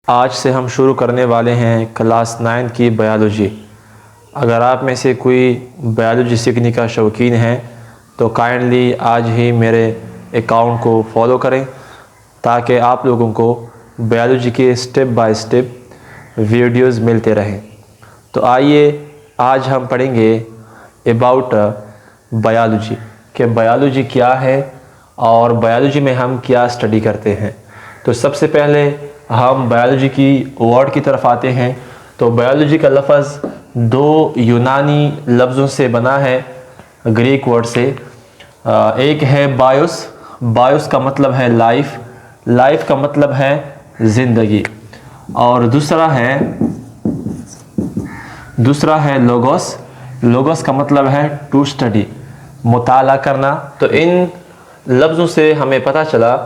आज से हम शुरू करने वाले हैं क्लास 9 की बायोलॉजी। अगर आप में से कोई बायोलॉजी सीखने का शौकीन है तो काइंडली आज ही मेरे अकाउंट को फॉलो करें ताकि आप लोगों को बायोलॉजी के स्टेप बाय स्टेप वीडियोस मिलते रहें। तो आइए आज हम पढ़ेंगे अबाउट बायोलॉजी कि बायोलॉजी क्या है और बायोलॉजी में हम क्या स्टडी करते हैं। तो सबसे पहले हम बायोलॉजी की वर्ड की तरफ आते हैं। तो बायोलॉजी का लफ्ज़ दो यूनानी लफ्ज़ों से बना है, ग्रीक वर्ड से। एक है बायोस, बायोस का मतलब है लाइफ, लाइफ का मतलब है ज़िंदगी, और दूसरा है लोगोस, लोगोस का मतलब है टू स्टडी, मुताला करना। तो इन लफ्ज़ों से हमें पता चला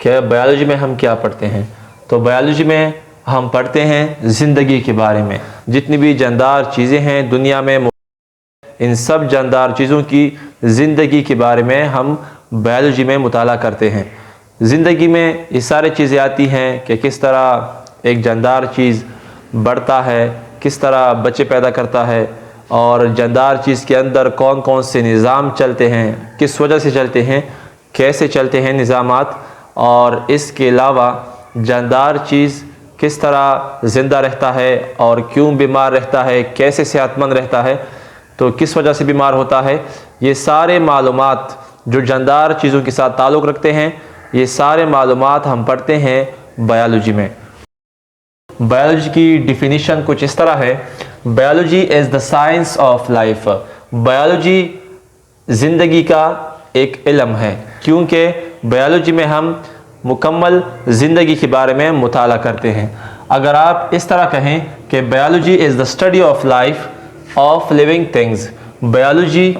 कि बायोलॉजी में हम क्या पढ़ते हैं। तो बायोलॉजी में हम पढ़ते हैं ज़िंदगी के बारे में। जितनी भी जानदार चीज़ें हैं दुनिया में, इन सब जानदार चीज़ों की ज़िंदगी के बारे में हम बायोलॉजी में मुताला करते हैं। ज़िंदगी में ये सारी चीज़ें आती हैं कि किस तरह एक जानदार चीज़ बढ़ता है, किस तरह बच्चे पैदा करता है, और जानदार चीज़ के अंदर कौन कौन से निज़ाम चलते हैं, किस वजह से चलते हैं, कैसे चलते हैं निज़ामात, और इसके अलावा जानदार चीज़ किस तरह ज़िंदा रहता है और क्यों बीमार रहता है, कैसे सेहतमंद रहता है, तो किस वजह से बीमार होता है। ये सारे मालूमात जो जानदार चीज़ों के साथ ताल्लुक़ रखते हैं, ये सारे मालूमात हम पढ़ते हैं बायोलॉजी में। बायोलॉजी की डिफिनीशन कुछ इस तरह है, biology is the science of life. Biology ज़िंदगी का एक इल्म है, क्योंकि बायोलॉजी में हम मुकम्मल ज़िंदगी के बारे में मुताला करते हैं। अगर आप इस तरह कहें कि biology is the study of life of living things, biology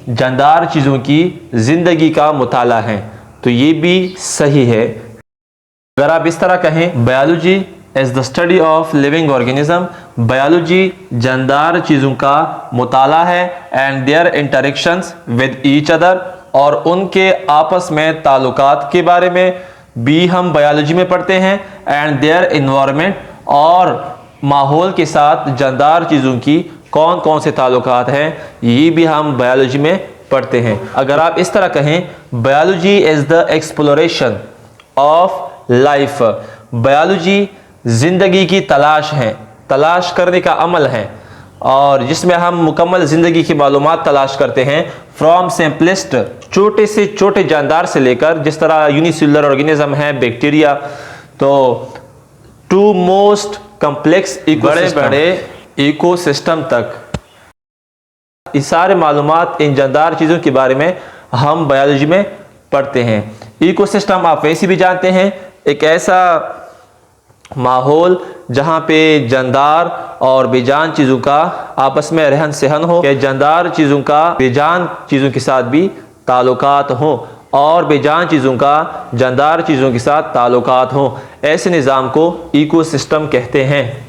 जानदार चीज़ों की ज़िंदगी का मुताला है, तो ये भी सही है। अगर आप इस तरह कहें biology is the study of living organism, biology जानदार चीज़ों का मुताला है and their interactions with each other, और उनके आपस में ताल्लुकात के बारे में भी हम बायोलॉजी में पढ़ते हैं, एंड देयर इन्वायरमेंट, और माहौल के साथ जानदार चीज़ों की कौन कौन से ताल्लुकात हैं, ये भी हम बायोलॉजी में पढ़ते हैं। अगर आप इस तरह कहें biology is the exploration of life, biology ज़िंदगी की तलाश है, तलाश करने का अमल है, और जिसमें हम मुकम्मल ज़िंदगी की मालूमात तलाश करते हैं फ्रॉम सिंपलेस्ट, छोटे से छोटे जानदार से लेकर, जिस तरह यूनिसेलुलर ऑर्गेनिज्म है बैक्टीरिया, तो टू मोस्ट कम्प्लेक्स बड़े बड़े इकोसिस्टम तक, ये सारे मालूमात इन जानदार चीज़ों के बारे में हम बायोलॉजी में पढ़ते हैं। इकोसिस्टम आप वैसे भी जानते हैं, एक ऐसा माहौल जहाँ पे जानदार और बेजान चीज़ों का आपस में रहन सहन हो, कि जानदार चीज़ों का बेजान चीज़ों के साथ भी ताल्लुकात हो और बेजान चीज़ों का जानदार चीज़ों के साथ ताल्लुकात हो, ऐसे निज़ाम को इकोसिस्टम कहते हैं।